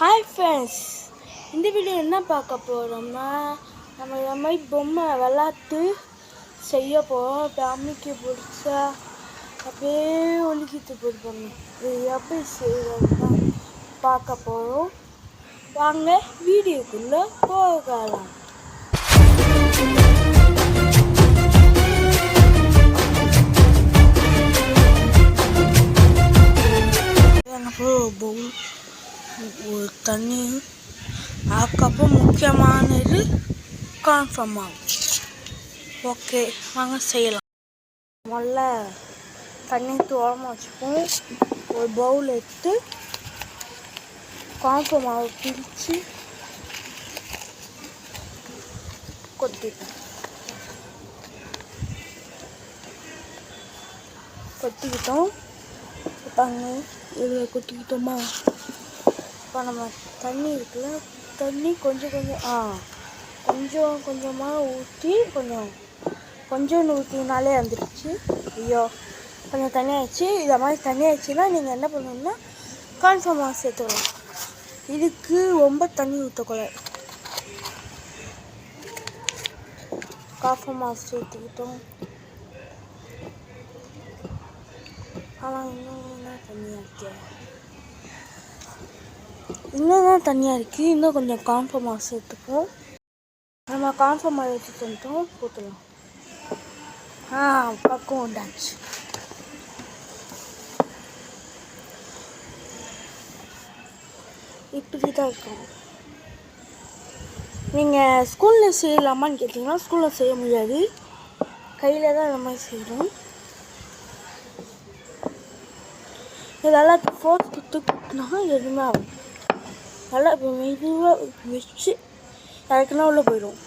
Hi friends, இந்த video என்ன பார்க்க போகிறோம்னா, நம்ம இந்த மாதிரி பொம்மை விளாட்டு செய்ய போகிறோம். இப்போ அம்மிக்கு பிடிச்சா அப்படியே ஒலிக்கிட்டு போயிருப்பாங்க. இது எப்படி செய்யறதுன்னா பார்க்க போகிறோம். வாங்க வீடியோக்குள்ளே போகலாம். ஒரு தண்ணி, அதுக்கப்புறம் முக்கியமானது கான்ஃபார்ம் ஆகும். ஓகே, வாங்க செய்யலாம். முதல்ல தண்ணி தோரமாக வச்சுப்போம். ஒரு பவுல் எடுத்து கான்ஃபார்ம் மாவு பிரித்து கொட்டிக்கிட்டோம். பாருங்க, இதில் கொட்டிக்கிட்டோமா. இப்போ நம்ம தண்ணி இருக்குல்ல, தண்ணி கொஞ்சம் கொஞ்சமாக ஊற்றி கொஞ்சம் ஊற்றினாலே வந்துடுச்சு. ஐயோ, கொஞ்சம் தண்ணி ஆயிடுச்சு. இதை மாதிரி தண்ணி ஆயிடுச்சுன்னா நீங்கள் என்ன பண்ணணும்னா கான்ஃபார்ம் மாவு சேர்த்துக்கலாம். இதுக்கு ரொம்ப தண்ணி ஊற்றக்கூடாது. கான்ஃபார்ம் மாவு சேர்த்துக்கிட்டோம். ஆனால் இன்னும் தண்ணியாக இருக்குது. இன்னும் கொஞ்சம் கான்ஃபார்ம் மாவு சேர்த்துப்போம். நம்ம கான்ஃபார்ம் மாவு எடுத்துட்டோம், போட்டுடலாம். பக்கம் உண்டாச்சு. இப்படி தான் இருக்கும். நீங்கள் ஸ்கூலில் செய்யலாமான்னு கேட்டிங்கன்னா ஸ்கூலில் செய்ய முடியாது. கையில் தான் இந்த மாதிரி செய்யணும். இதெல்லாம் ஃபோர்ஸ் குத்துனா எதுவுமே ஆகும். நல்லா இப்போ மெதுவாக வச்சு இறக்குனா உள்ளே போயிடும்.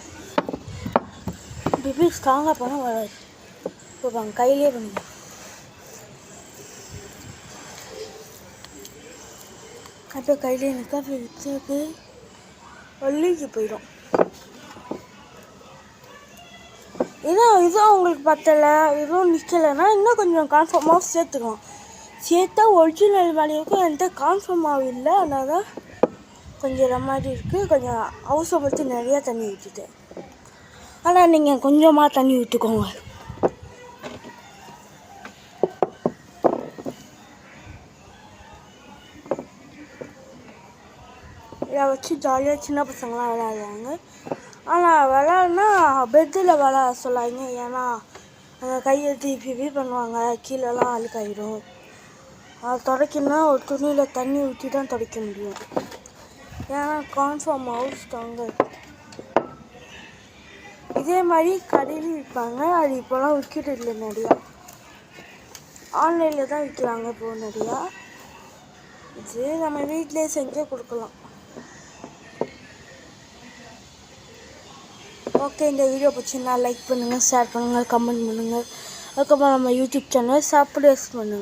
இப்படி ஸ்ட்ராங்காக பண்ணால் வராது. இப்போ வாங்க கையிலே பண்ணிக்கலாம். அப்போ கையிலே நிற்கா வச்சு வள்ளிக்கு போயிடும். இதுவும் உங்களுக்கு பத்தலை, இதுவும் நிற்கலைன்னா இன்னும் கொஞ்சம் கான்ஃபார்ம் மாவு சேர்த்துக்கலாம். சேர்த்தா ஒரிஜினல் மாதிரி இருக்கும். என்கிட்ட கான்ஃபார்ம் மாவு இல்லை, அதனால தான் கொஞ்சம் மாதிரி இருக்குது. கொஞ்சம் அவசரப்பட்டு நிறையா தண்ணி ஊற்றிட்டேன். ஆனால் நீங்கள் கொஞ்சமாக தண்ணி ஊற்றிக்கோங்க. இதை வச்சு ஜாலியாக சின்ன பசங்களாம் விளையாடுவாங்க. ஆனால் விளையாடுனா பெட்டில் விளையாட சொல்லாதீங்க. ஏன்னா அந்த கையை திருப்பி பண்ணுவாங்க, கீழெல்லாம் அழுக்காயிடும். அதை துடைக்கணும்னா ஒரு துணியில் தண்ணி ஊற்றி தான் துடைக்க முடியும். ஏன்னா கான்ஃபார்ம் மாவு ஸ்ட்ராங்காக இருக்கும். இதே மாதிரி கடையில் விற்பாங்க. அது இப்போலாம் விற்கிறது இல்லை, நிறையா ஆன்லைனில் தான் விற்கிறாங்க இப்போ நிறையா. இது நம்ம வீட்டிலே செஞ்சு கொடுக்கலாம். ஓகே, இந்த வீடியோ பிடிச்சிருந்தா லைக் பண்ணுங்கள், ஷேர் பண்ணுங்கள், கமெண்ட் பண்ணுங்கள். அதுக்கப்புறம் நம்ம யூடியூப் சேனலை சப்ஸ்கிரைப் பண்ணுங்கள்.